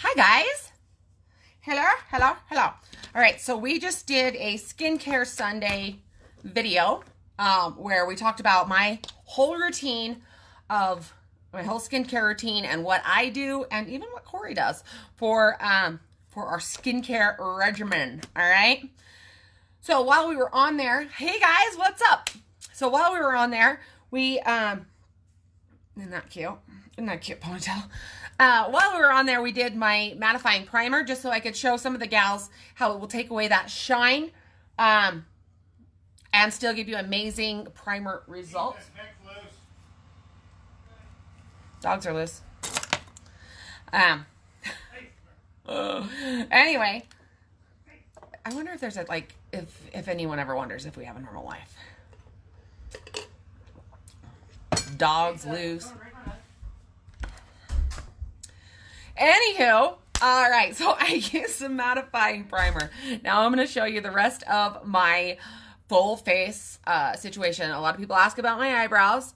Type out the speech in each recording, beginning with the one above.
Hi guys. Hello. All right, so we just did a skincare Sunday video where we talked about my whole routine of my whole skincare routine and what I do and even what Corey does for our skincare regimen. All right. So while we were on there, hey guys, what's up? So while we were on there, we isn't that cute? Isn't that cute ponytail? While we were on there, we did my mattifying primer just so I could show some of the gals how it will take away that shine and still give you amazing primer results. Dogs are loose. Anyway, I wonder if there's a, like, if anyone ever wonders if we have a normal life. Dogs loose. Anywho, all right, so I used some mattifying primer. Now I'm going to show you the rest of my full face situation. A lot of people ask about my eyebrows.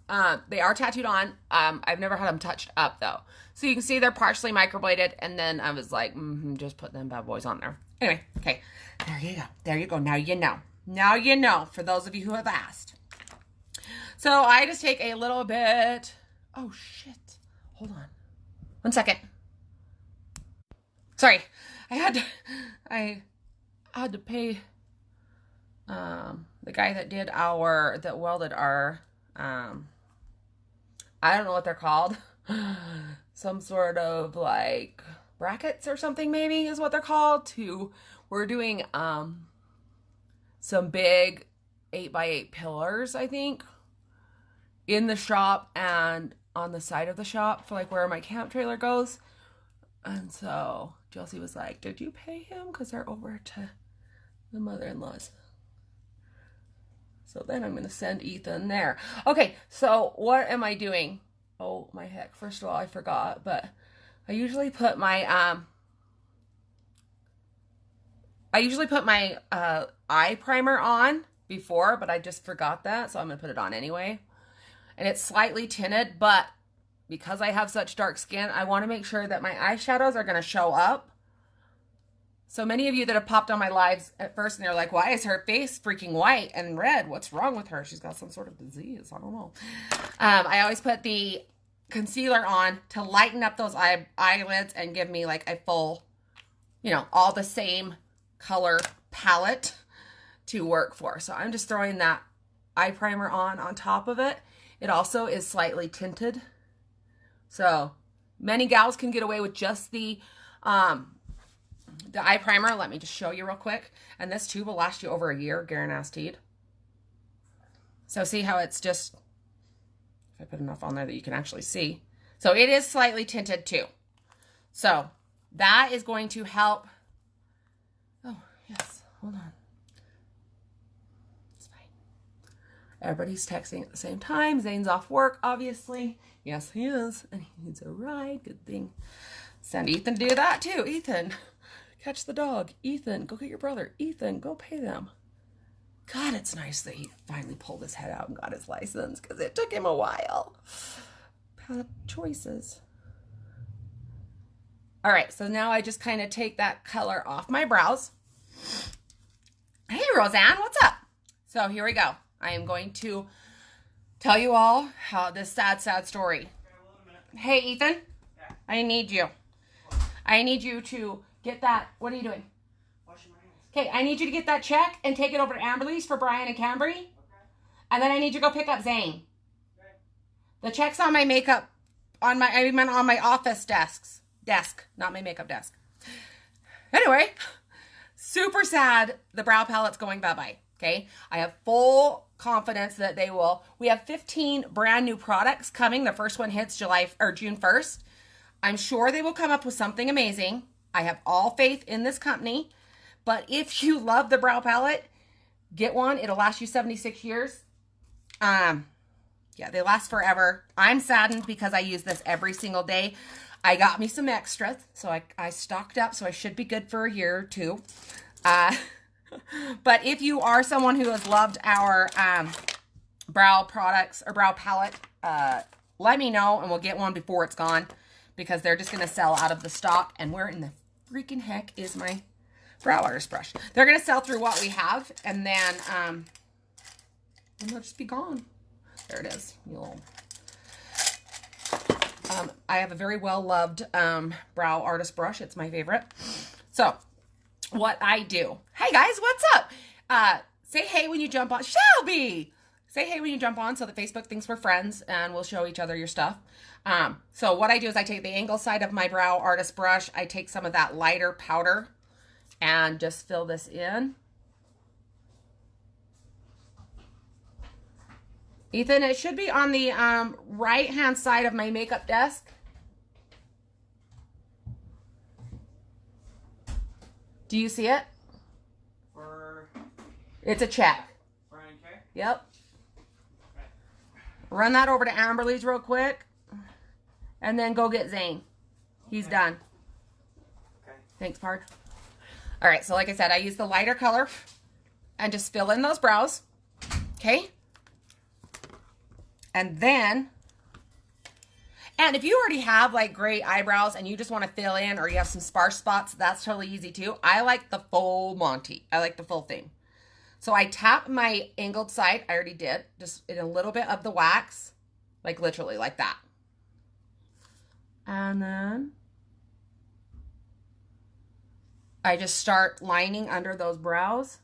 They are tattooed on. I've never had them touched up, though. So you can see they're partially microbladed, and then I was like, just put them bad boys on there. Anyway, okay, there you go. There you go. Now you know. Now you know, for those of you who have asked. So I just take a little bit. Oh, shit. Hold on. 1 second. Sorry, I had to pay the guy that welded our I don't know what they're called. Some sort of like brackets or something maybe is what they're called. We're doing some big 8x8 pillars, I think, in the shop and on the side of the shop for like where my camp trailer goes. And so Chelsea was like, did you pay him? Because they're over to the mother-in-law's. So then I'm going to send Ethan there. Okay, so what am I doing? Oh, my heck. First of all, I forgot. But I usually put my eye primer on before, but I just forgot that. So I'm going to put it on anyway. And it's slightly tinted, but because I have such dark skin, I want to make sure that my eyeshadows are going to show up. So many of you that have popped on my lives at first and they're like, why is her face freaking white and red? What's wrong with her? She's got some sort of disease. I don't know. I always put the concealer on to lighten up those eyelids and give me like a full, all the same color palette to work for. So I'm just throwing that eye primer on top of it. It also is slightly tinted. So many gals can get away with just the eye primer. Let me just show you real quick. And this tube will last you over a year, guaranteed. So see how it's just, if I put enough on there that you can actually see. So it is slightly tinted too. So that is going to help. Oh, yes. Hold on. It's fine. Everybody's texting at the same time. Zane's off work, obviously. Yes, he is. And he needs a ride. Good thing. Send Ethan to do that too. Ethan, catch the dog. Ethan, go get your brother. Ethan, go pay them. God, it's nice that he finally pulled his head out and got his license because it took him a while. Bad choices. All right, so now I just kind of take that color off my brows. Hey, Roseanne, what's up? So here we go. I am going to tell you all how this sad story. Hey, Ethan, I need you. I need you to get that. What are you doing? Washing my hands. Okay, I need you to get that check and take it over to Amberly's for Brian and Cambry. Okay. And then I need you to go pick up Zane. Okay. The check's on my makeup, on my office desk, not my makeup desk. Anyway, super sad the brow palette's going bye-bye. Okay, I have full confidence that they will. We have 15 brand new products coming. The first one hits June 1st. I'm sure they will come up with something amazing. I have all faith in this company. But if you love the brow palette, get one. It'll last you 76 years. Yeah, they last forever. I'm saddened because I use this every single day. I got me some extras, so I stocked up, so I should be good for a year or two. But if you are someone who has loved our brow products or brow palette, let me know and we'll get one before it's gone. because they're just going to sell out of the stock. And where in the freaking heck is my brow artist brush? They're going to sell through what we have, and then they'll just be gone. There it is. I have a very well-loved brow artist brush. It's my favorite. So what I do. Hey, guys, what's up? Say hey when you jump on. Shelby! Say hey when you jump on so that Facebook thinks we're friends, and we'll show each other your stuff. So what I do is I take the angle side of my brow artist brush. I take some of that lighter powder and just fill this in. Ethan, it should be on the right-hand side of my makeup desk. Do you see it? It's a check. Yep. Okay. Run that over to Amberly's real quick. And then go get Zane. He's done. Okay. Thanks, Pard. All right, so like I said, I use the lighter color and just fill in those brows. Okay? And then, and if you already have like great eyebrows and you just want to fill in, or you have some sparse spots, that's totally easy too. I like the full Monty. I like the full thing. So I tap my angled side. I already did. Just in a little bit of the wax. Like literally like that. And then I just start lining under those brows.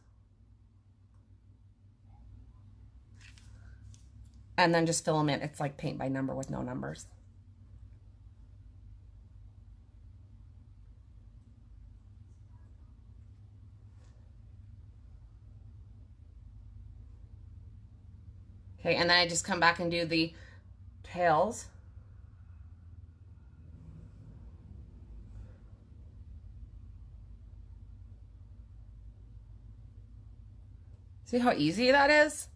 And then just fill them in. It's like paint by number with no numbers. Okay, and then I just come back and do the tails. See how easy that is?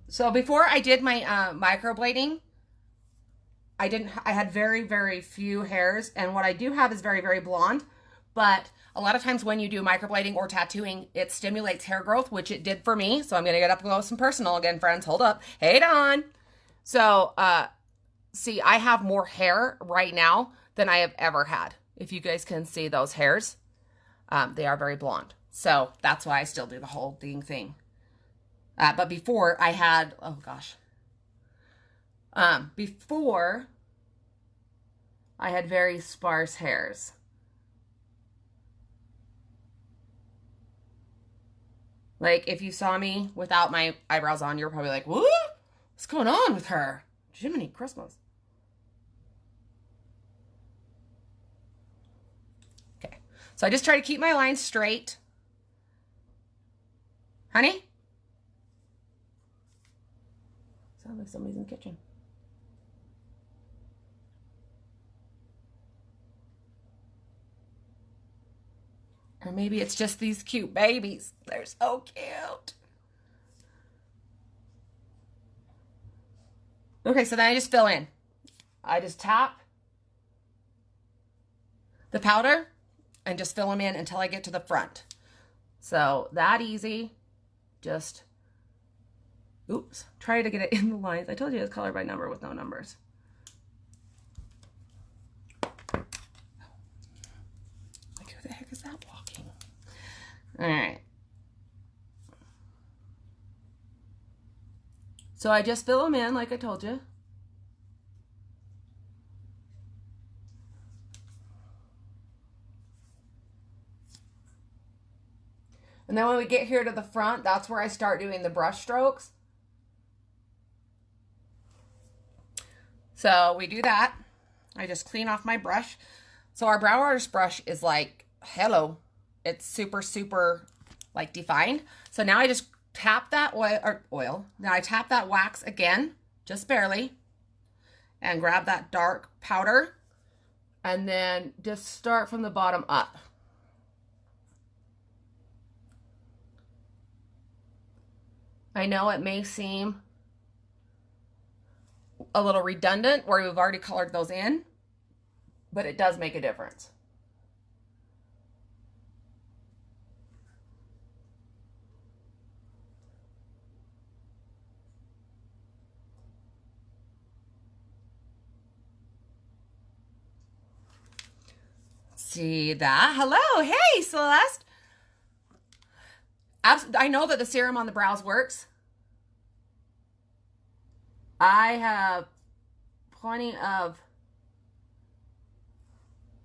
So before I did my microblading, I had very, very few hairs, and what I do have is very, very blonde, but a lot of times when you do microblading or tattooing, it stimulates hair growth, which it did for me. So I'm going to get up close and personal again, friends. Hold up. Hey, Dawn. So, see, I have more hair right now than I have ever had. If you guys can see those hairs, they are very blonde. So that's why I still do the whole thing. But before I had, oh gosh. Before I had very sparse hairs. Like, if you saw me without my eyebrows on, you're probably like, what? What's going on with her? Jiminy Christmas. Okay. So I just try to keep my lines straight. Honey? Sounds like somebody's in the kitchen. Or maybe it's just these cute babies. They're so cute. Okay, so then I just fill in. I just tap the powder and just fill them in until I get to the front. So that easy. Just, oops, try to get it in the lines. I told you it's color by number with no numbers. Like, who the heck is that walking? All right. So I just fill them in like I told you. And then when we get here to the front, that's where I start doing the brush strokes. So we do that. I just clean off my brush. So our brow artist brush is like, hello. It's super, super like defined. So now I just tap that oil. Now I tap that wax again, just barely, and grab that dark powder and then just start from the bottom up. I know it may seem a little redundant where we've already colored those in, but it does make a difference. see that. Hello. Hey, Celeste. I know that the serum on the brows works. I have plenty of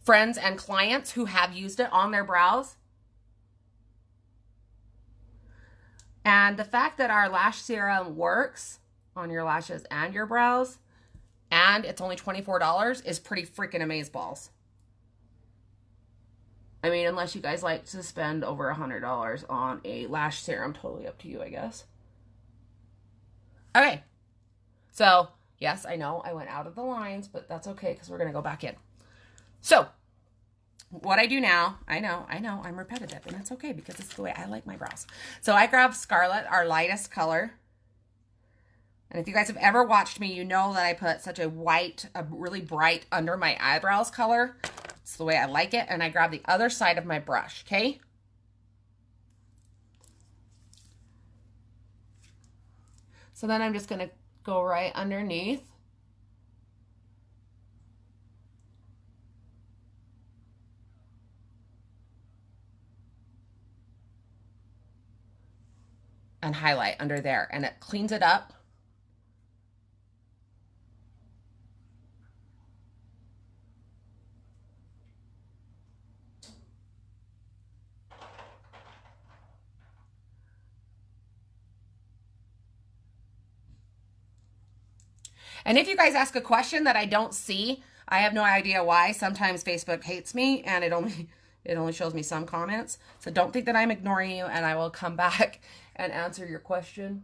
friends and clients who have used it on their brows. And the fact that our lash serum works on your lashes and your brows, and it's only $24, is pretty freaking amazeballs. I mean, unless you guys like to spend over $100 on a lash serum, totally up to you, I guess. Okay. So, yes, I know I went out of the lines, but that's okay because we're going to go back in. So, what I do now, I know, I'm repetitive, and that's okay because it's the way I like my brows. So, I grab Scarlet, our lightest color. And if you guys have ever watched me, you know that I put such a white, a really bright under my eyebrows color. It's the way I like it. And I grab the other side of my brush, okay? So then I'm just going to go right underneath. And highlight under there. And it cleans it up. And if you guys ask a question that I don't see, I have no idea why. Sometimes Facebook hates me and it only shows me some comments. So don't think that I'm ignoring you, and I will come back and answer your question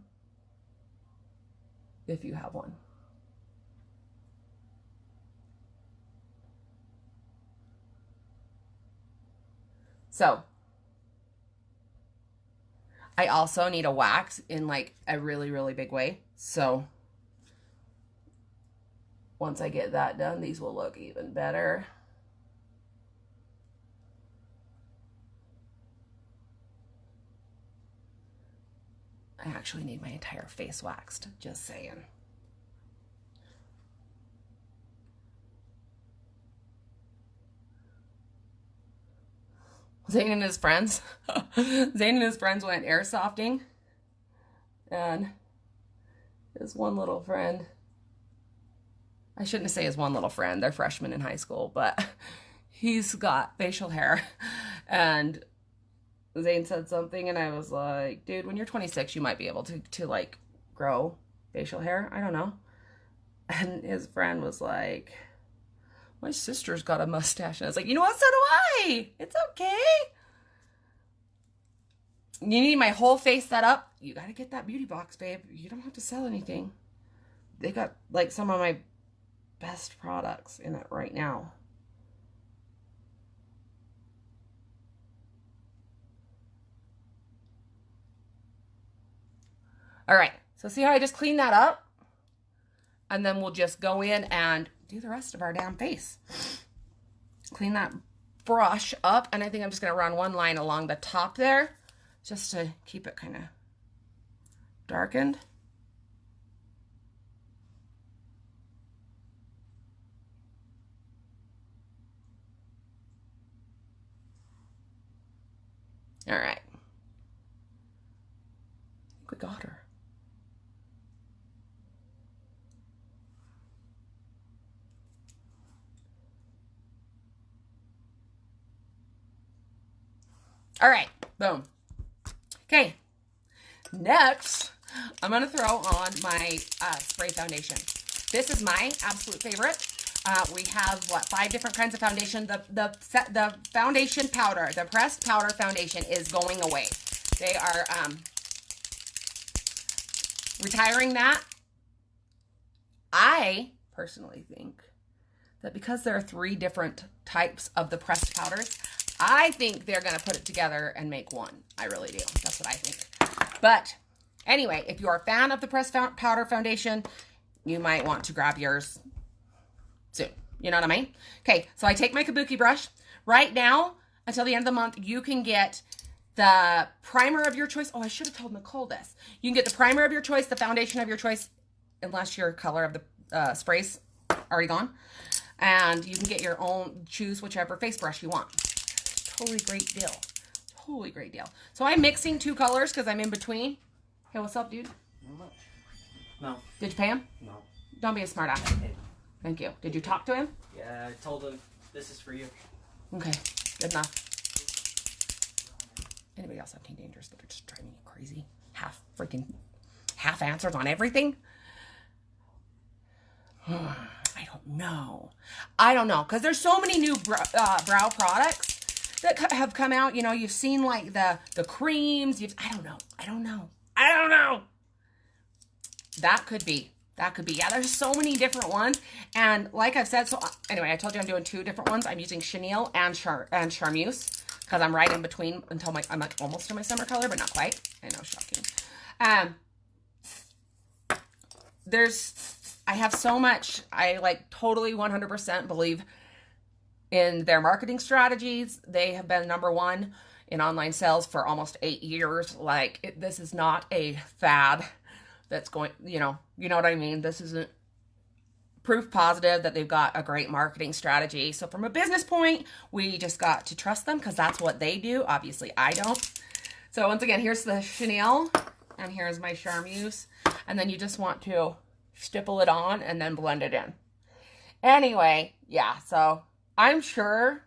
if you have one. So I also need a wax in like a really, really big way. So once I get that done, these will look even better. I actually need my entire face waxed, just saying. Zane and his friends went airsofting, and his one little friend, I shouldn't say his one little friend, they're freshmen in high school, but he's got facial hair. And Zane said something, and I was like, dude, when you're 26, you might be able to like grow facial hair. I don't know. And his friend was like, my sister's got a mustache. And I was like, you know what? So do I. It's okay. You need my whole face set up. You got to get that beauty box, babe. You don't have to sell anything. They got like some of my best products in it right now. All right, so see how I just cleaned that up? And then we'll just go in and do the rest of our damn face. Clean that brush up, and I think I'm just gonna run one line along the top there just to keep it kind of darkened. All right. We got her. All right, boom. Okay, next, I'm gonna throw on my spray foundation. This is my absolute favorite. We have, what, 5 different kinds of foundation. The foundation powder, the pressed powder foundation is going away. They are retiring that. I personally think that because there are 3 different types of the pressed powders, I think they're going to put it together and make one. I really do. That's what I think. But anyway, if you're a fan of the pressed powder foundation, you might want to grab yours soon. You know what I mean? Okay, so I take my kabuki brush. Right now, until the end of the month, you can get the primer of your choice. Oh, I should have told Nicole this. You can get the primer of your choice, the foundation of your choice, unless your color of the spray's already gone. And you can get your own, choose whichever face brush you want. Totally great deal. Totally great deal. So I'm mixing 2 colors because I'm in between. Hey, what's up, dude? Not much. No. Did you pay him? No. Don't be a smart ass. Thank you. Did you talk to him? Yeah, I told him this is for you. Okay, good enough. Anybody else have teen dangers that are just driving you crazy? Half answers on everything? I don't know. Because there's so many new brow products that have come out. You know, you've seen like the creams. I don't know. That could be. Yeah, there's so many different ones. And like I've said, so anyway, I told you I'm doing 2 different ones. I'm using chenille and Charmeuse because I'm right in between until I'm like almost to my summer color, but not quite. I know, shocking. I have so much. I like totally 100% believe in their marketing strategies. They have been #1 in online sales for almost 8 years. Like this is not a fad that's going, you know what I mean? This isn't proof positive that they've got a great marketing strategy. So from a business point, we just got to trust them because that's what they do. Obviously, I don't. So once again, here's the chenille and here's my Charmeuse. And then you just want to stipple it on and then blend it in. Anyway, yeah, so I'm sure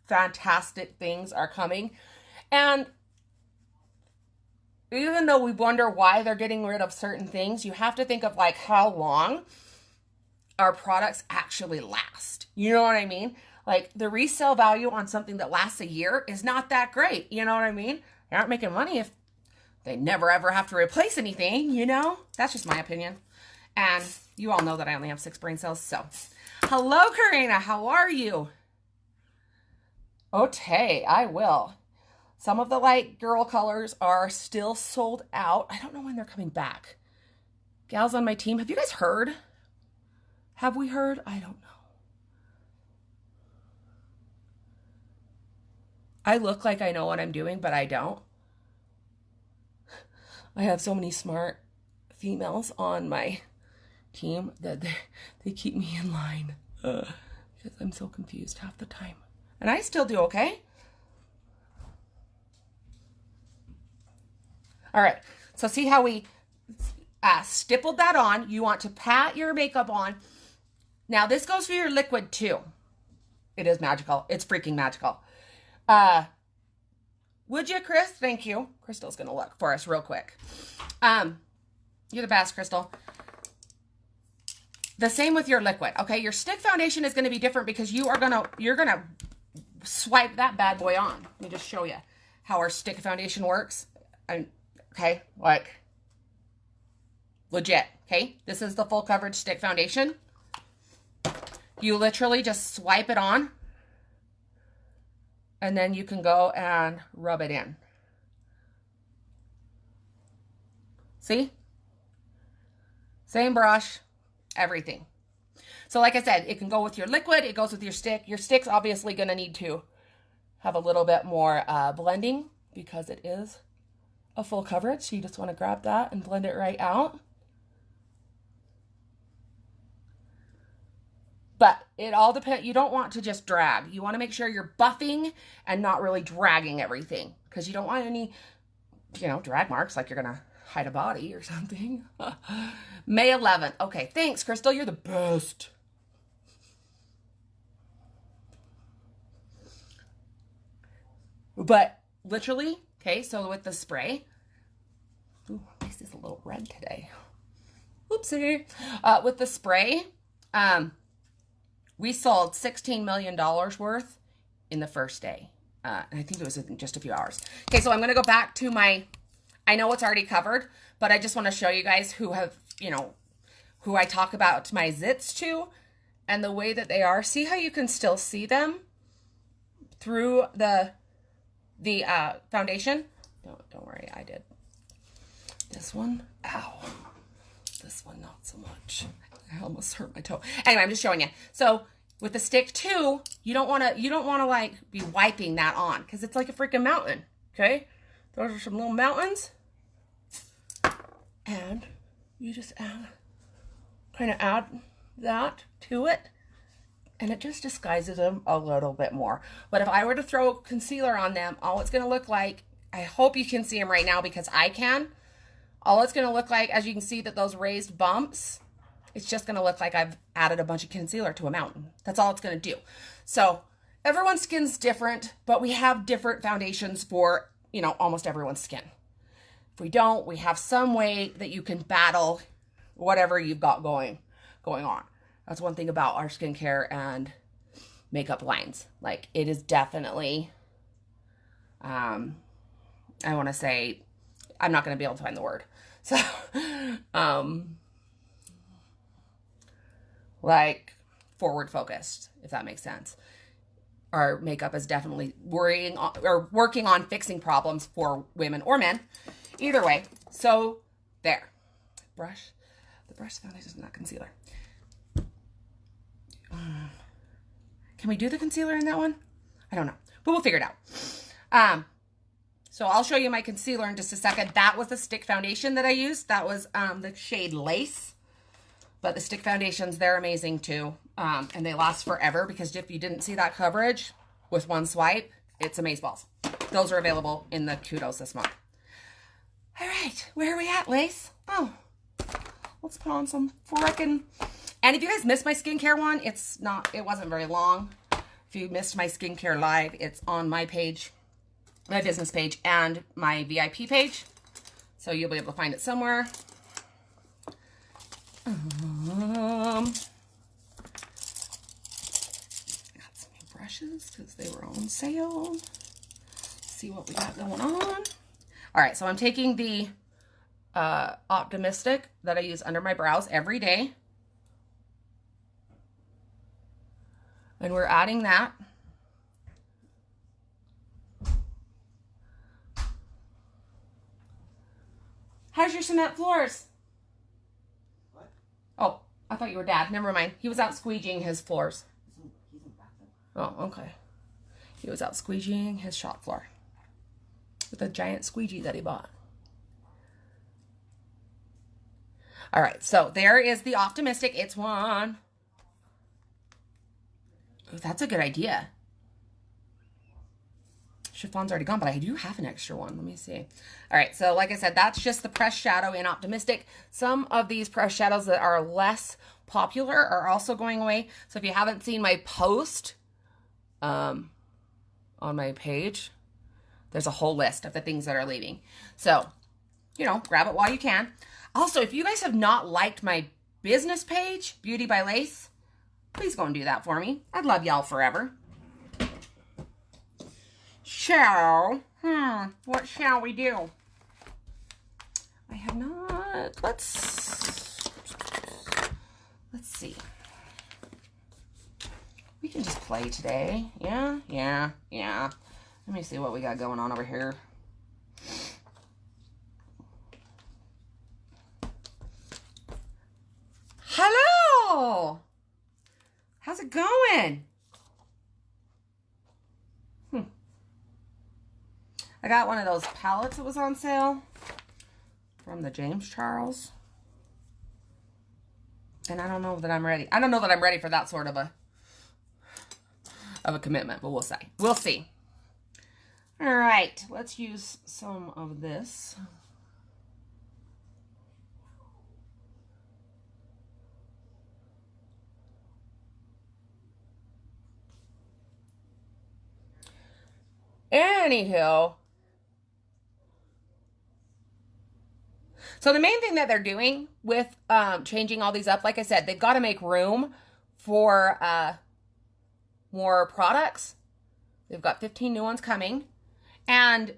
fantastic things are coming. And even though we wonder why they're getting rid of certain things, you have to think of like how long our products actually last. You know what I mean? Like the resale value on something that lasts a year is not that great. You know what I mean? They aren't making money if they never ever have to replace anything, you know? That's just my opinion. And you all know that I only have 6 brain cells. So hello, Karina. How are you? Okay, I will. Some of the light girl colors are still sold out. I don't know when they're coming back. Gals on my team, have you guys heard? Have we heard? I don't know. I look like I know what I'm doing, but I don't. I have so many smart females on my team that they keep me in line because I'm so confused half the time. And I still do okay. All right, so see how we stippled that on. You want to pat your makeup on. Now, this goes for your liquid, too. It is magical. It's freaking magical. Would you, Chris? Thank you. Crystal's going to look for us real quick. You're the best, Crystal. The same with your liquid, okay? Your stick foundation is going to be different because you're going to swipe that bad boy on. Let me just show you how our stick foundation works. Okay, like legit, okay? This is the full coverage stick foundation. You literally just swipe it on and then you can go and rub it in. See? Same brush, everything. So like I said, it can go with your liquid, it goes with your stick. Your stick's obviously going to need to have a little bit more blending because it is a full coverage. So you just want to grab that and blend it right out. But it all depends. You don't want to just drag. You want to make sure you're buffing and not really dragging everything because you don't want any, drag marks like you're going to hide a body or something. May 11th. Okay, thanks, Crystal. You're the best. But literally, okay, so with the spray, ooh, this is a little red today. Oopsie. With the spray, we sold $16 million worth in the first day. And I think it was in just a few hours. Okay, so I'm going to go back to I know it's already covered, but I just want to show you guys who have, who I talk about my zits to and the way that they are. See how you can still see them through the foundation? Don't worry, I did. This one, ow. This one, not so much. I almost hurt my toe. Anyway, I'm just showing you. So with the stick too, you don't want to like be wiping that on because it's like a freaking mountain. Okay, those are some little mountains, and you just kind of add that to it, and it just disguises them a little bit more. But if I were to throw concealer on them, all it's going to look like, I hope you can see them right now because I can. All it's going to look like, as you can see that those raised bumps, it's just going to look like I've added a bunch of concealer to a mountain. That's all it's going to do. So everyone's skin's different, but we have different foundations for, you know, almost everyone's skin. If we don't, we have some way that you can battle whatever you've got going on. That's one thing about our skincare and makeup lines. Like, it is definitely, I want to say, I'm not going to be able to find the word. So, like, forward focused, if that makes sense. Our makeup is definitely working on fixing problems for women or men. Either way. So, there. Brush. The brush foundation is not concealer. Can we do the concealer in that one? I don't know, but we'll figure it out. So I'll show you my concealer in just a second. That was the stick foundation that I used. That was the shade Lace. But the stick foundations, they're amazing too. And they last forever because if you didn't see that coverage with one swipe, it's amazeballs. Those are available in the Kudos this month. All right, where are we at, Lace? Oh, let's put on some frickin'. And if you guys missed my skincare one, it wasn't very long. If you missed my skincare live, it's on my page, my business page, and my VIP page. So you'll be able to find it somewhere. I got some new brushes because they were on sale. Let's see what we got going on. All right, so I'm taking the Optimistic that I use under my brows every day. And we're adding that. How's your cement floors? What? Oh, I thought you were Dad. Never mind. He was out squeegeeing his floors. He's in the bathroom. Oh, okay. He was out squeegeeing his shop floor with a giant squeegee that he bought. All right, so there is the Optimistic. It's one. Oh, that's a good idea. Chiffon's already gone, but I do have an extra one. Let me see. All right, so like I said, that's just the pressed shadow in Optimistic. Some of these pressed shadows that are less popular are also going away. So if you haven't seen my post on my page, there's a whole list of the things that are leaving. So, you know, grab it while you can. Also, if you guys have not liked my business page, Beauty by Lace, please go and do that for me. I'd love y'all forever. What shall we do? I have not, let's see. We can just play today. Yeah. Let me see what we got going on over here. Hello! How's it going? I got one of those palettes that was on sale from the James Charles. And I don't know that I'm ready. I don't know that I'm ready for that sort of a commitment, but we'll see. We'll see. All right, let's use some of this. Anywho, so the main thing that they're doing with changing all these up, like I said, they've got to make room for more products. They've got 15 new ones coming, and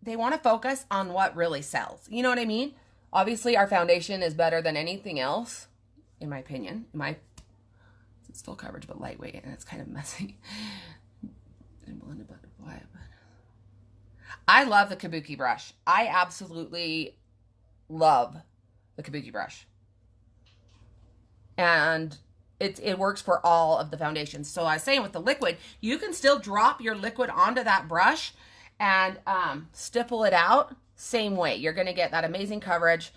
they want to focus on what really sells. You know what I mean? Obviously, our foundation is better than anything else, in my opinion. It's full coverage, but lightweight, and it's kind of messy. And blended but quiet. I love the Kabuki brush. I absolutely love the Kabuki brush. And it works for all of the foundations. So I was saying with the liquid, you can still drop your liquid onto that brush and stipple it out. Same way. You're going to get that amazing coverage.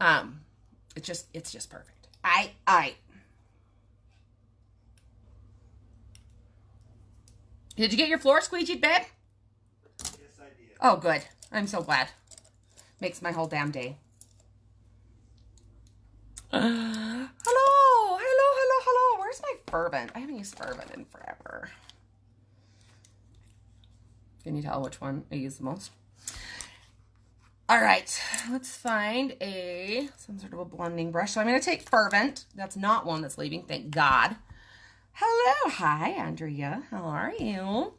It's just perfect. Did you get your floor squeegeed, babe? Yes, I did. Oh, good. I'm so glad. Makes my whole damn day. Hello, hello, hello, hello. Where's my fervent? I haven't used fervent in forever. Can you tell which one I use the most? All right, let's find some sort of a blending brush. So I'm going to take fervent. That's not one that's leaving, thank God. Hello, hi, Andrea. How are you?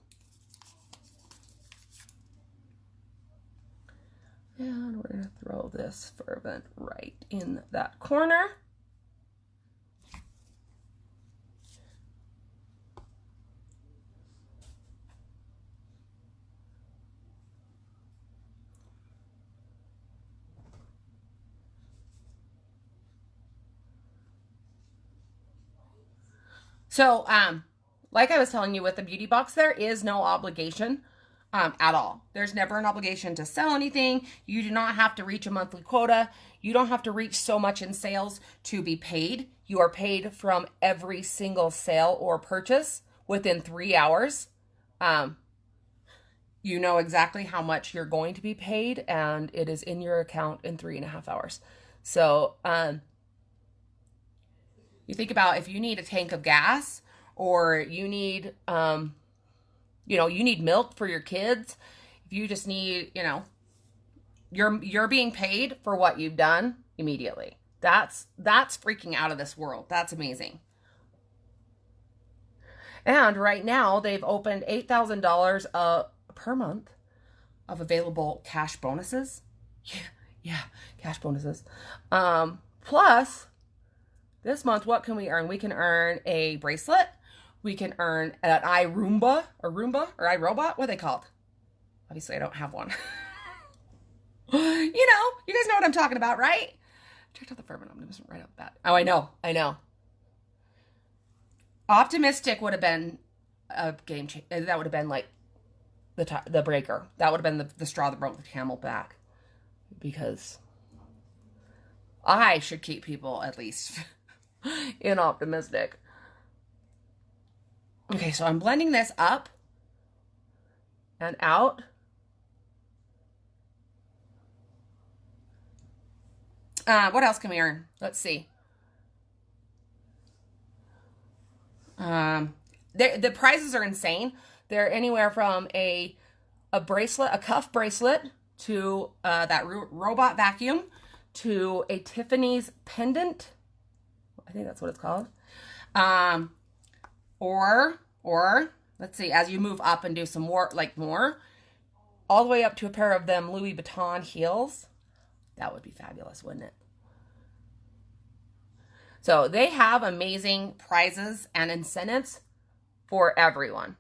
And we're going to throw this fervent right in that corner. So, like I was telling you with the beauty box, there is no obligation at all. There's never an obligation to sell anything. You do not have to reach a monthly quota. You don't have to reach so much in sales to be paid. You are paid from every single sale or purchase within 3 hours. You know exactly how much you're going to be paid, and it is in your account in 3.5 hours. So, you think about if you need a tank of gas, or you need, you need milk for your kids. If you just need, you're being paid for what you've done immediately. That's freaking out of this world. That's amazing. And right now they've opened $8,000 per month of available cash bonuses. Yeah, cash bonuses. Plus, this month, what can we earn? We can earn a bracelet. We can earn an iRobot, what are they called? Obviously, I don't have one. You guys know what I'm talking about, right? Checked out the fervent. I'm just right off the bat. Oh, I know. Optimistic would have been a game changer. That would have been like the breaker. That would have been the straw that broke the camel back. Because I should keep people at least in optimistic. Okay, so I'm blending this up and out. What else can we earn? Let's see. The prizes are insane. They're anywhere from a bracelet, a cuff bracelet, to that robot vacuum, to a Tiffany's pendant. I think that's what it's called. Or let's see, as you move up and do some more, all the way up to a pair of them Louis Vuitton heels. That would be fabulous, wouldn't it? So they have amazing prizes and incentives for everyone.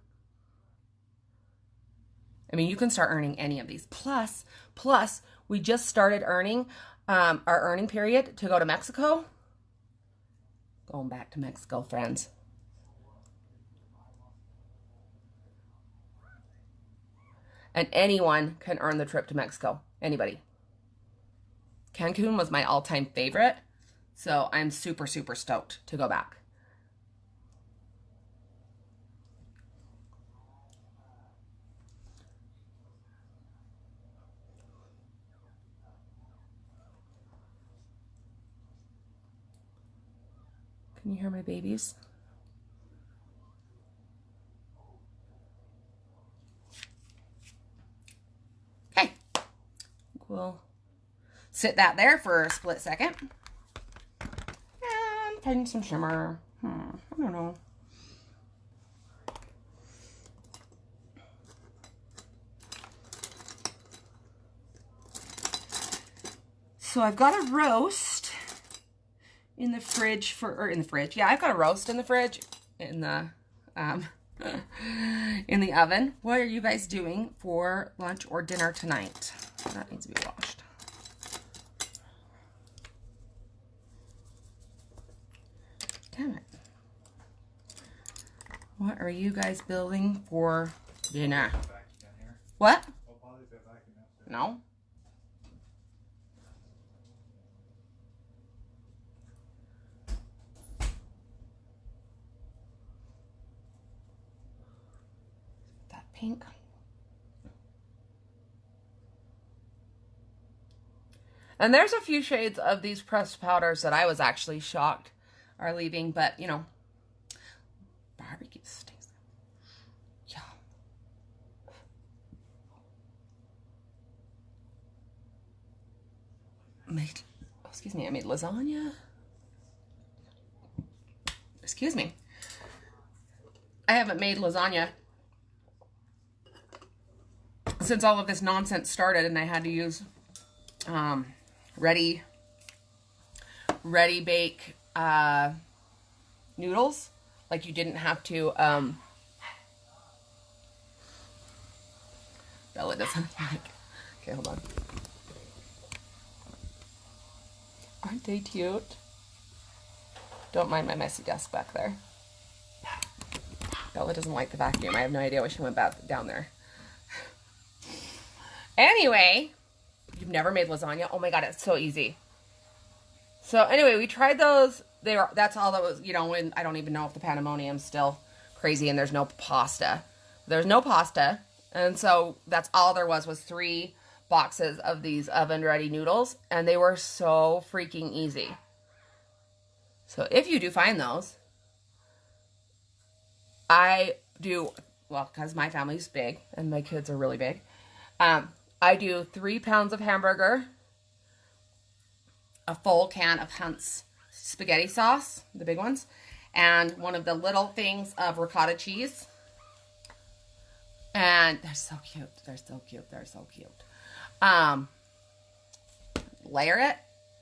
I mean, you can start earning any of these. Plus, we just started earning our earning period to go to Mexico. Going back to Mexico, friends. And anyone can earn the trip to Mexico. Anybody. Cancun was my all-time favorite. So I'm super, super stoked to go back. Can you hear my babies? Okay. We'll sit that there for a split second. And find some shimmer. I don't know. So I've got a roast in the fridge Yeah, I've got a roast in the fridge in the in the oven. What are you guys doing for lunch or dinner tonight? That needs to be washed. Damn it. What are you guys building for dinner? What? No. pink. And there's a few shades of these pressed powders that I was actually shocked are leaving, but you know, barbecue stinks. Yeah. I made lasagna. Excuse me. I haven't made lasagna since all of this nonsense started, and I had to use ready bake noodles. Like, you didn't have to Bella doesn't like. Okay, hold on. Aren't they cute? Don't mind my messy desk back there. Bella doesn't like the vacuum. I have no idea why she went back down there. Anyway, you've never made lasagna? Oh my god, it's so easy. So anyway, we tried those. That's all that was, you know, and I don't even know if the pandemonium's still crazy and there's no pasta. There's no pasta. And so that's all there was 3 boxes of these oven-ready noodles. And they were so freaking easy. So if you do find those, I do, well, because my family's big and my kids are really big, I do 3 pounds of hamburger, a full can of Hunt's spaghetti sauce, the big ones, and one of the little things of ricotta cheese. And they're so cute. They're so cute. They're so cute. Layer it.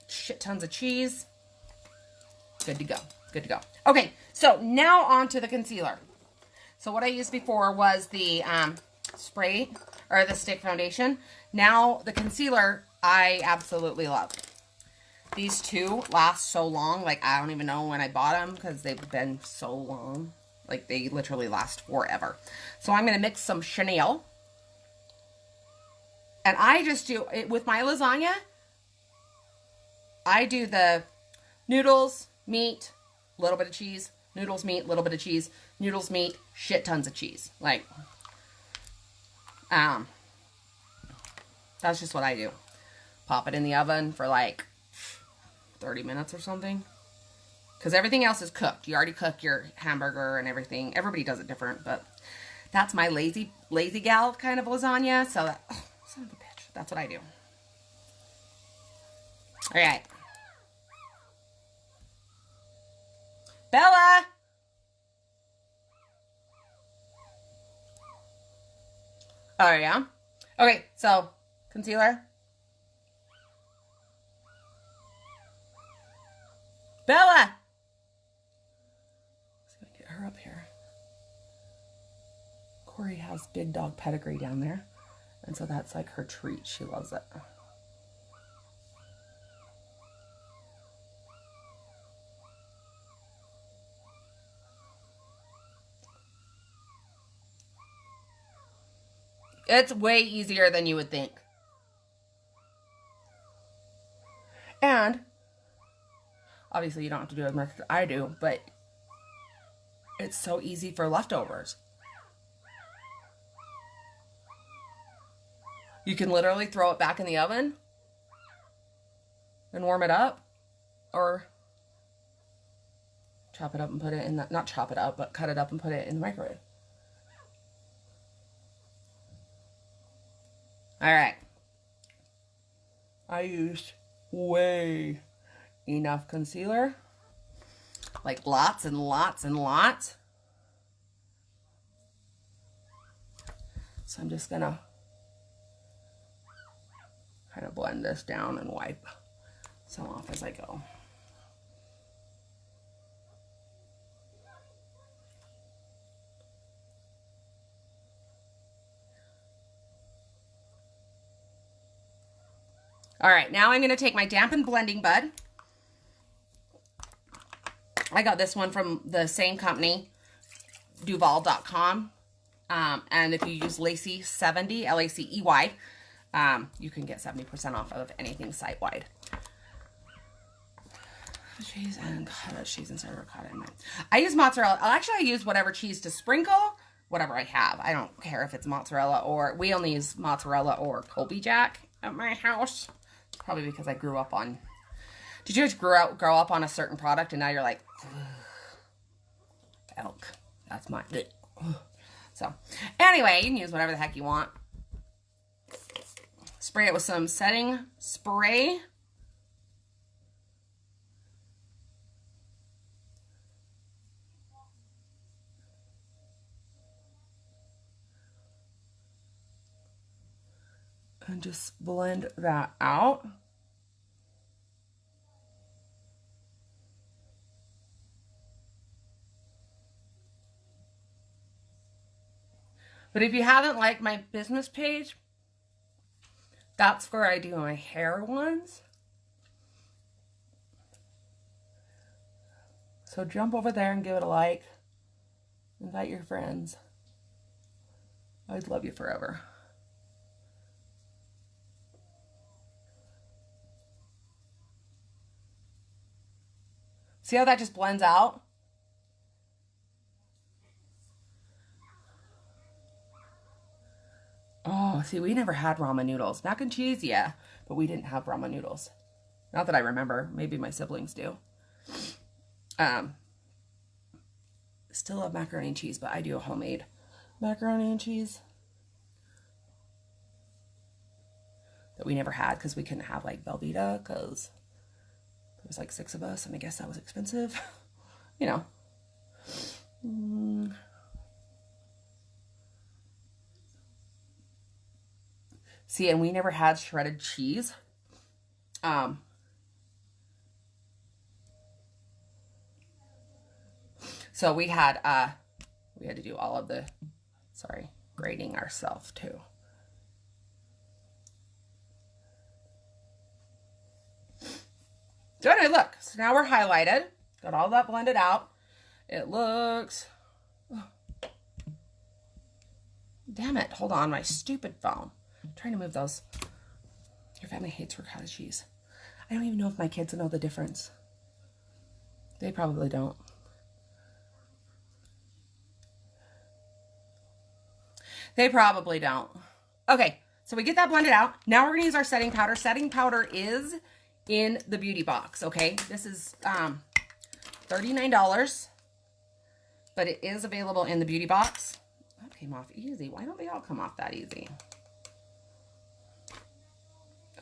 Shit tons of cheese. Good to go. Good to go. Okay, so now on to the concealer. So what I used before was the spray or the stick foundation. Now the concealer I absolutely love. These two last so long. Like, I don't even know when I bought them because they've been so long. Like, they literally last forever. So I'm going to mix some Chanel. And I just do it with my lasagna. I do the noodles, meat, a little bit of cheese, noodles, meat, a little bit of cheese, noodles, meat, shit tons of cheese. Like, that's just what I do. Pop it in the oven for like 30 minutes or something. Because everything else is cooked. You already cook your hamburger and everything. Everybody does it different, but that's my lazy gal kind of lasagna. So that, oh, son of a bitch. That's what I do. All right. Bella! Oh, yeah? Okay, so, concealer. Bella! Let's go get her up here. Corey has big dog pedigree down there. And so that's like her treat. She loves it. It's way easier than you would think. And obviously you don't have to do as much as I do, but it's so easy for leftovers. You can literally throw it back in the oven and warm it up, or chop it up and put it in the, not chop it up, but cut it up and put it in the microwave. All right. I used way enough concealer. Like lots and lots and lots. So I'm just gonna kind of blend this down and wipe some off as I go. All right, now I'm going to take my dampened blending bud. I got this one from the same company, Duval.com. And if you use Lacey70, L-A-C-E-Y, you can get 70% off of anything site-wide. Cheese and cottage cheese instead of ricotta in mine. I use mozzarella. Actually, I use whatever cheese to sprinkle, whatever I have. I don't care if it's mozzarella or, we only use mozzarella or Colby Jack at my house. Probably because I grew up on, did you just grow up on a certain product and now you're like, elk, that's my, so anyway, you can use whatever the heck you want. Spray it with some setting spray. And just blend that out. But if you haven't liked my business page, that's where I do my hair ones. So jump over there and give it a like. Invite your friends. I'd love you forever. See how that just blends out? Oh, see, we never had ramen noodles. Mac and cheese, yeah, but we didn't have ramen noodles. Not that I remember. Maybe my siblings do. Still love macaroni and cheese, but I do a homemade macaroni and cheese that we never had because we couldn't have like Velveeta because there was like 6 of us, and I guess that was expensive. You know. See, and we never had shredded cheese. So we had to do all of the, grating ourselves too. So anyway, look. So now we're highlighted. Got all that blended out. It looks... Oh. Damn it. Hold on. My stupid phone. I'm trying to move those. Your family hates ricotta cheese. I don't even know if my kids know the difference. They probably don't. They probably don't. Okay, so we get that blended out. Now we're going to use our setting powder. Setting powder is in the beauty box, okay? This is $39, but it is available in the beauty box. That came off easy. Why don't they all come off that easy?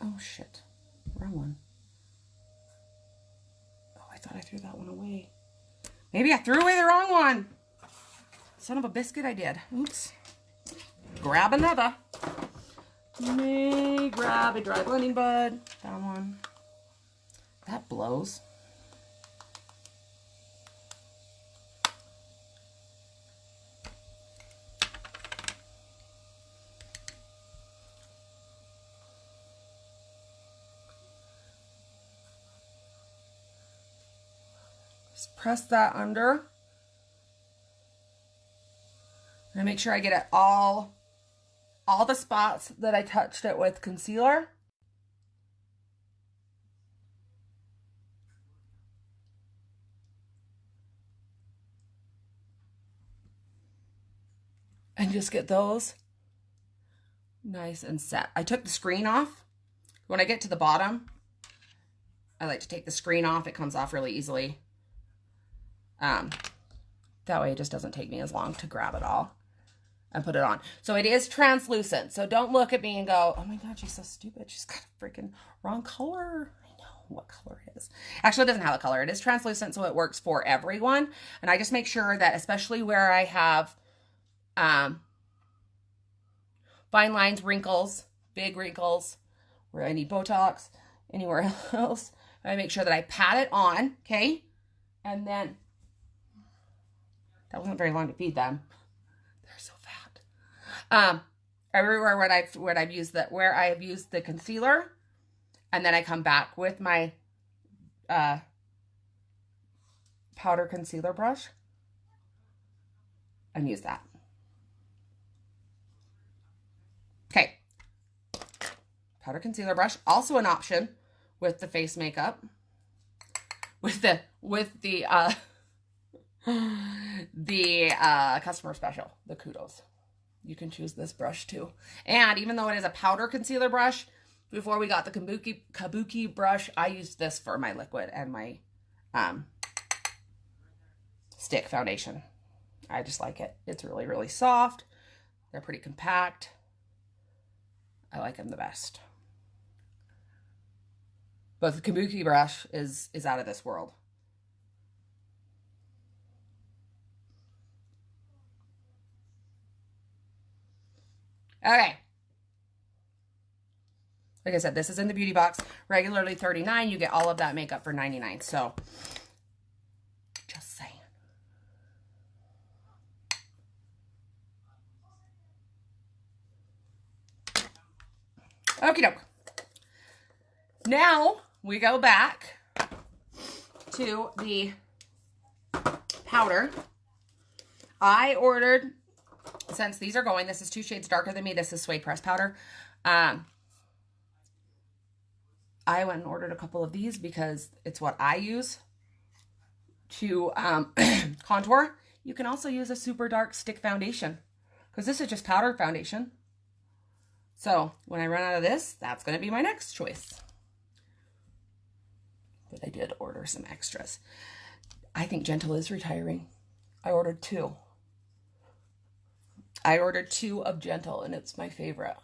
Oh, shit. Wrong one. Oh, I thought I threw that one away. Maybe I threw away the wrong one. Son of a biscuit, I did. Oops. Grab another. May grab a dry blending bud. Found one. That blows. Just press that under. And make sure I get it all the spots that I touched it with concealer. And just get those nice and set. I took the screen off. When I get to the bottom, I like to take the screen off. It comes off really easily. That way it just doesn't take me as long to grab it all and put it on. So it is translucent. So don't look at me and go, oh my God, she's so stupid. She's got a freaking wrong color. I know what color it is. Actually, it doesn't have a color. It is translucent, so it works for everyone. And I just make sure that, especially where I have fine lines, wrinkles, big wrinkles, where I need Botox, anywhere else, I make sure that I pat it on, okay? And then, that wasn't very long to feed them. They're so fat. Everywhere where I've used the concealer, and then I come back with my powder concealer brush and use that. Okay. Powder concealer brush, also an option with the face makeup. With the the customer special, the Kudos. You can choose this brush too. And even though it is a powder concealer brush, before we got the Kabuki brush, I used this for my liquid and my stick foundation. I just like it. It's really, really soft. They're pretty compact. I like them the best. But the Kabuki brush is out of this world. Okay. Like I said, this is in the beauty box. Regularly $39. You get all of that makeup for $99. So, just saying. Okie doke. Now, we go back to the powder. I ordered, since these are going, this is 2 shades darker than me. This is Suede Press powder. I went and ordered a couple of these because it's what I use to contour. You can also use a super dark stick foundation because this is just powder foundation. So when I run out of this, that's going to be my next choice. But I did order some extras. I think Gentle is retiring. I ordered 2. I ordered 2 of Gentle, and it's my favorite.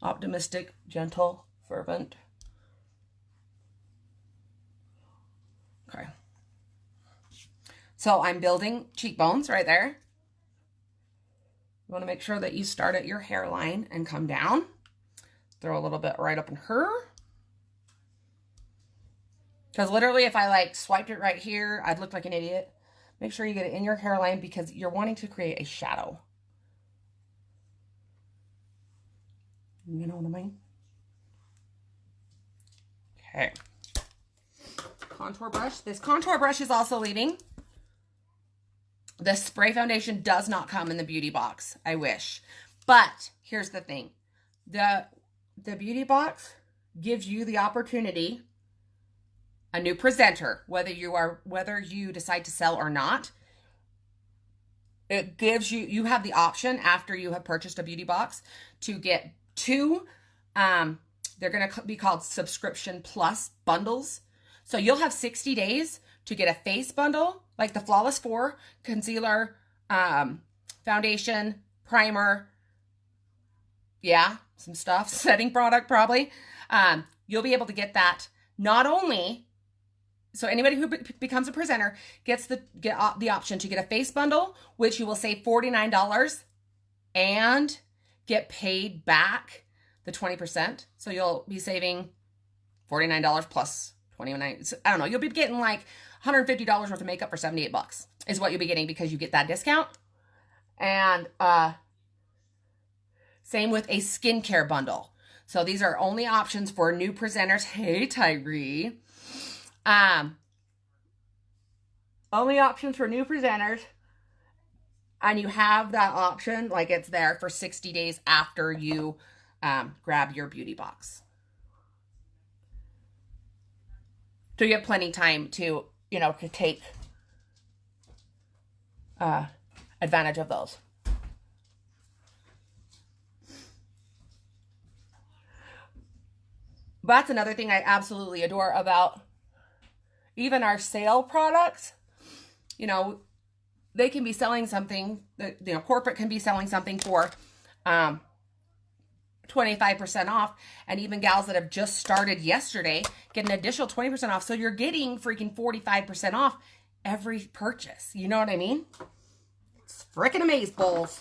Optimistic, Gentle, Fervent. Okay. So I'm building cheekbones right there. You want to make sure that you start at your hairline and come down. Throw a little bit right up in her. Because literally if I like swiped it right here, I'd look like an idiot. Make sure you get it in your hairline because you're wanting to create a shadow. You know what I mean? Okay. Contour brush. This contour brush is also leaving. The spray foundation does not come in the beauty box. I wish. But here's the thing. The beauty box gives you the opportunity, a new presenter, whether you decide to sell or not. It gives you have the option after you have purchased a beauty box to get 2, they're going to be called subscription plus bundles. So you'll have 60 days to get a face bundle, like the Flawless 4, concealer, foundation, primer, yeah, some stuff, setting product probably. You'll be able to get that not only, so anybody who becomes a presenter gets the option to get a face bundle, which you will save $49 and get paid back the 20%. So you'll be saving $49 plus 29. So, I don't know. You'll be getting like $150 worth of makeup for $78 is what you'll be getting because you get that discount. And same with a skincare bundle. So these are only options for new presenters. Hey, Tyree. Only options for new presenters. And you have that option, like it's there for 60 days after you grab your beauty box. So you have plenty of time to, to take advantage of those. That's another thing I absolutely adore about even our sale products. They can be selling something, corporate can be selling something for 25% off, and even gals that have just started yesterday get an additional 20% off. So you're getting freaking 45% off every purchase. You know what I mean? It's freaking amazeballs.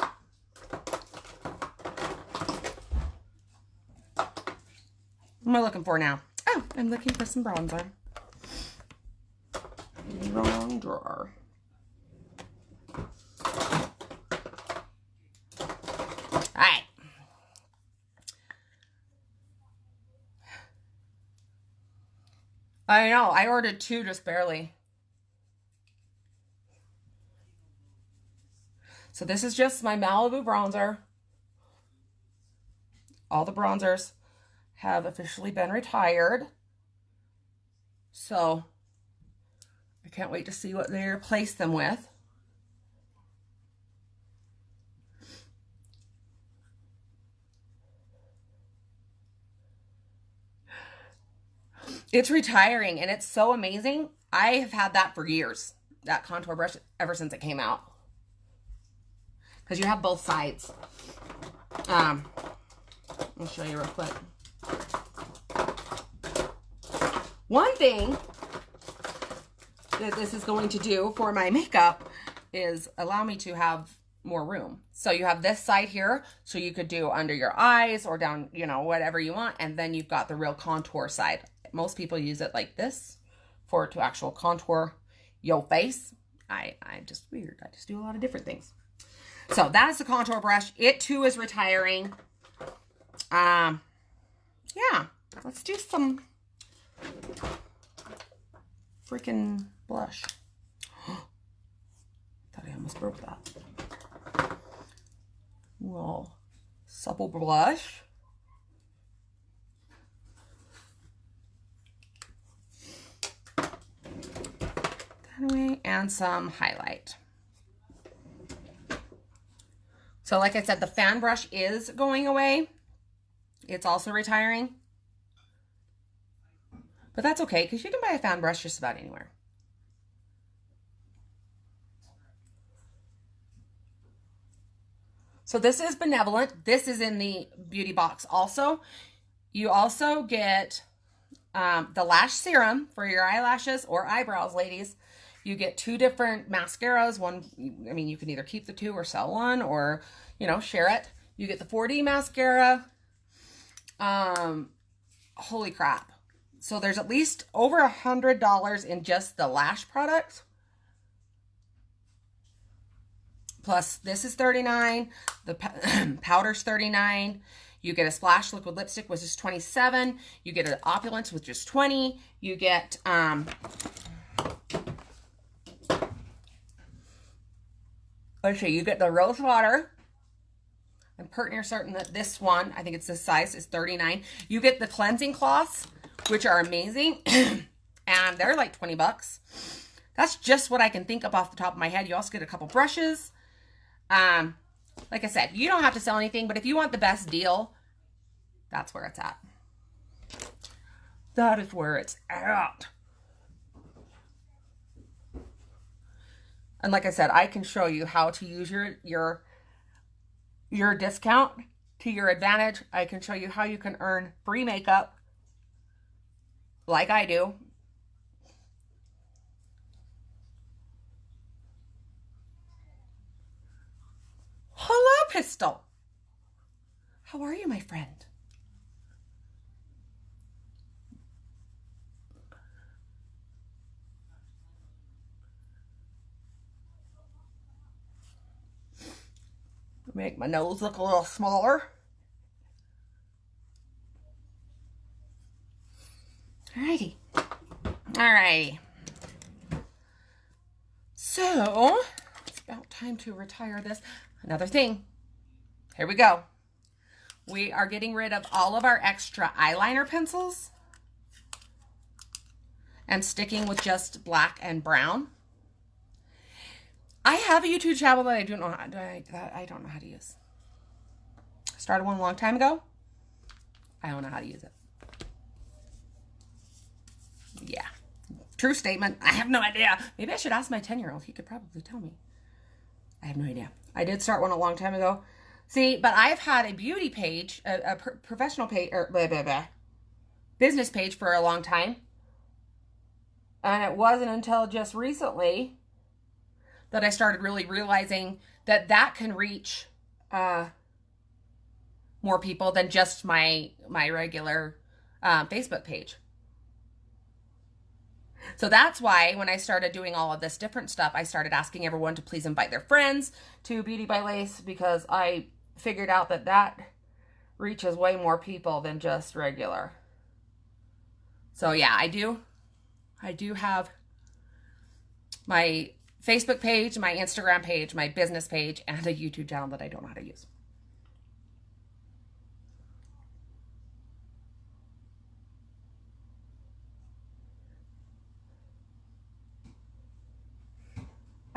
What am I looking for now? Oh, I'm looking for some bronzer. Wrong drawer. Alright. I know, I ordered 2 just barely. So this is just my Malibu bronzer. All the bronzers have officially been retired. So I I can't wait to see what they replace them with. It's retiring and it's so amazing. I have had that for years, that contour brush, ever since it came out. Because you have both sides. I'll show you real quick. One thing that this is going to do for my makeup is allow me to have more room. So you have this side here, so you could do under your eyes or down, you know, whatever you want. And then you've got the real contour side. Most people use it like this for to actual contour your face. I'm just weird. I just do a lot of different things. So that is the contour brush. It too is retiring. Yeah, let's do some freaking blush. Thought I almost broke that. Well, supple blush. That away, and some highlight. So like I said, the fan brush is going away. It's also retiring. But that's okay, because you can buy a fan brush just about anywhere. So this is Benevolent. This is in the beauty box also. You also get the lash serum for your eyelashes or eyebrows, ladies. You get 2 different mascaras. One, I mean, you can either keep the 2 or sell one or, you know, share it. You get the 4D mascara. Holy crap. So there's at least over $100 in just the lash products. Plus this is $39. The powder's $39. You get a Splash liquid lipstick, which is $27. You get an Opulence, which is $20. You get, let's see, you get the Rose Water. I'm pretty near certain that this one, I think it's this size, is $39. You get the cleansing cloths, which are amazing. And they're like 20 bucks. That's just what I can think of off the top of my head. You also get a couple brushes. Like I said, you don't have to sell anything, but if you want the best deal, that's where it's at. That is where it's at. And like I said, I can show you how to use your discount to your advantage. I can show you how you can earn free makeup like I do. Hello, Pistol. How are you, my friend? Make my nose look a little smaller. Alrighty. Alrighty. So, it's about time to retire this. Another thing. Here we go. We are getting rid of all of our extra eyeliner pencils and sticking with just black and brown. I have a YouTube channel that I don't know how to use. I started one a long time ago. I don't know how to use it. Yeah. True statement. I have no idea. Maybe I should ask my 10-year-old. He could probably tell me. I have no idea. I did start one a long time ago. See, but I've had a beauty page, a professional page, or business page for a long time. And it wasn't until just recently that I started really realizing that that can reach more people than just my regular Facebook page. So that's why when I started doing all of this different stuff, I started asking everyone to please invite their friends to Beauty by Lace, because I figured out that that reaches way more people than just regular. So yeah, I do have my Facebook page, my Instagram page, my business page, and a YouTube channel that I don't know how to use.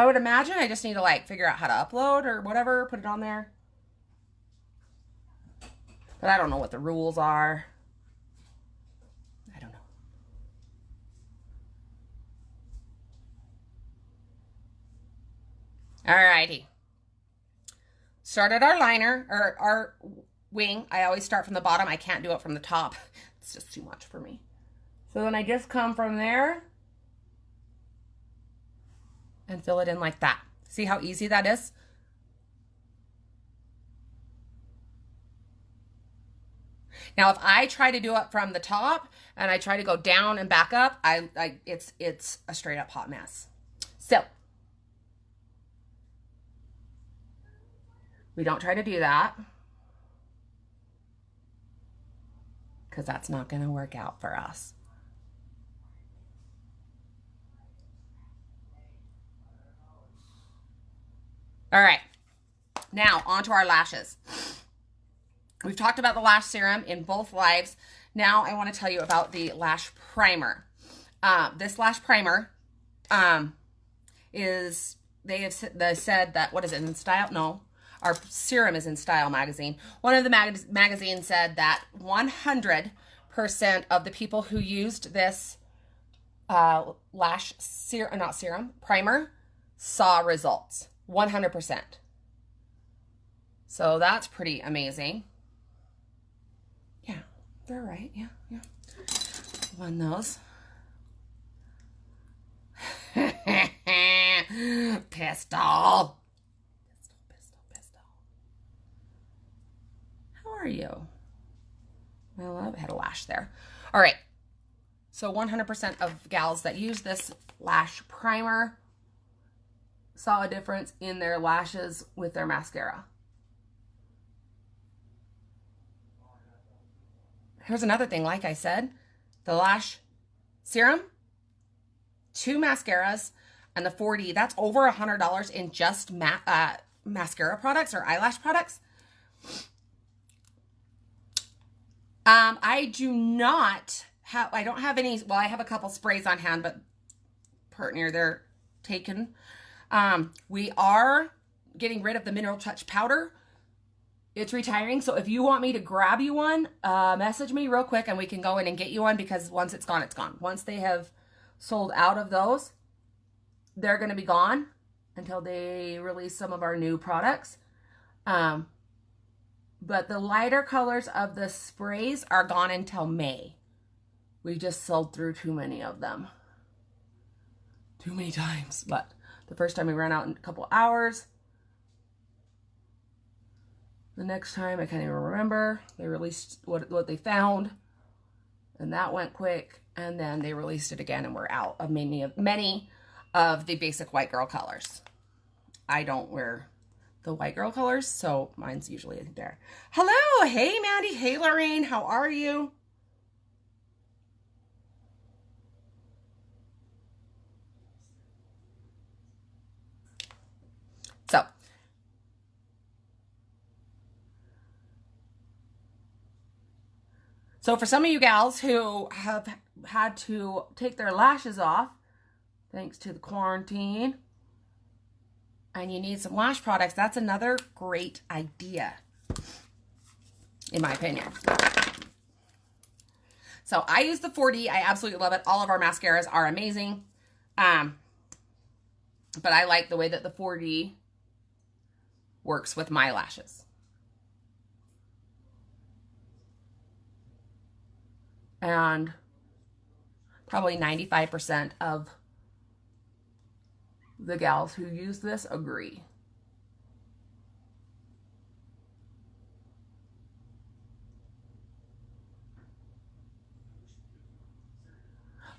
I would imagine I just need to like figure out how to upload or whatever, put it on there. But I don't know what the rules are. I don't know. Alrighty. Started our liner, or our wing. I always start from the bottom. I can't do it from the top. It's just too much for me. So then I just come from there and fill it in like that. See how easy that is? Now, if I try to do it from the top and I try to go down and back up, it's a straight up hot mess. So we don't try to do that because that's not going to work out for us. All right, now onto our lashes. We've talked about the lash serum in both lives. Now I want to tell you about the lash primer. This lash primer is, they said that, what is it, in Style? No, our serum is in Style magazine. One of the magazines said that 100% of the people who used this lash serum, not serum, primer, saw results. 100%. So that's pretty amazing. Yeah, they're right. Yeah. Won those. Pistol. How are you? Well, I had a lash there. All right. So 100% of gals that use this lash primer saw a difference in their lashes with their mascara. Here's another thing, like I said, the lash serum, 2 mascaras, and the 4D, that's over $100 in just mascara products or eyelash products. I don't have any, well, I have a couple sprays on hand, but partner, they're taken. We are getting rid of the Mineral Touch powder. It's retiring, so if you want me to grab you one, message me real quick and we can go in and get you one, because once it's gone, it's gone. Once they have sold out of those, they're going to be gone until they release some of our new products. But the lighter colors of the sprays are gone until May. We just sold through too many of them. Too many times, but the first time we ran out in a couple hours. The next time, I can't even remember. They released what they found, and that went quick. And then they released it again, and we're out of many of the basic white girl colors. I don't wear the white girl colors, so mine's usually there. Hello, hey Mandy, hey Lorraine, how are you? So for some of you gals who have had to take their lashes off, thanks to the quarantine, and you need some lash products, that's another great idea, in my opinion. So I use the 4D. I absolutely love it. All of our mascaras are amazing. But I like the way that the 4D works with my lashes. And probably 95% of the gals who use this agree.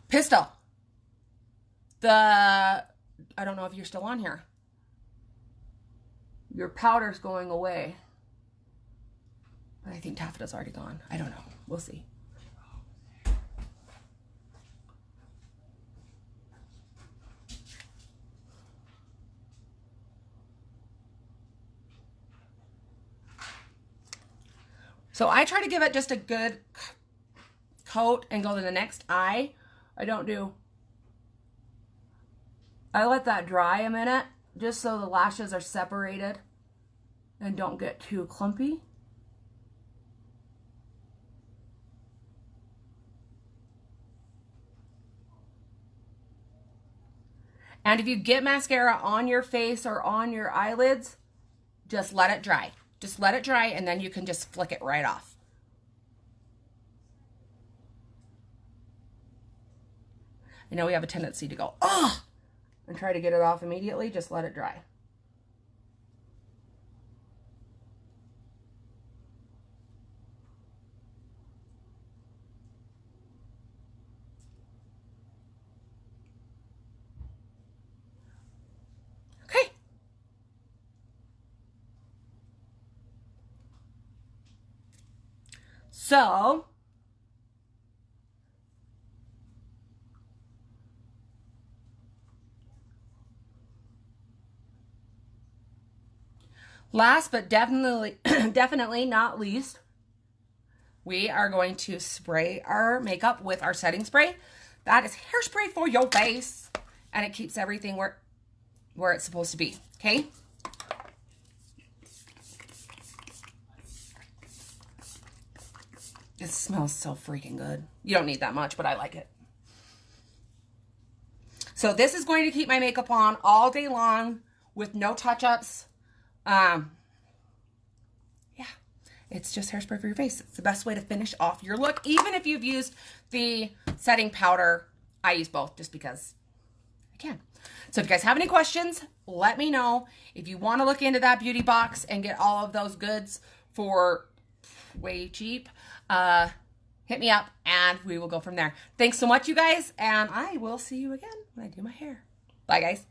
Pistol. I don't know if you're still on here. Your powder's going away. But I think taffeta's already gone. I don't know. We'll see. So I try to give it just a good coat and go to the next eye. I let that dry a minute just so the lashes are separated and don't get too clumpy. And if you get mascara on your face or on your eyelids, just let it dry. Just let it dry, and then you can just flick it right off. I know we have a tendency to go, ugh, and try to get it off immediately. Just let it dry. Okay. So, last but definitely not least, we are going to spray our makeup with our setting spray. That is hairspray for your face, and it keeps everything where it's supposed to be, okay? It smells so freaking good. You don't need that much, but I like it. So this is going to keep my makeup on all day long with no touch-ups. Yeah, it's just hairspray for your face. It's the best way to finish off your look. Even if you've used the setting powder, I use both just because I can. So if you guys have any questions, let me know. If you want to look into that beauty box and get all of those goods for way cheap, hit me up and we will go from there. Thanks so much, you guys, and I will see you again when I do my hair. Bye, guys.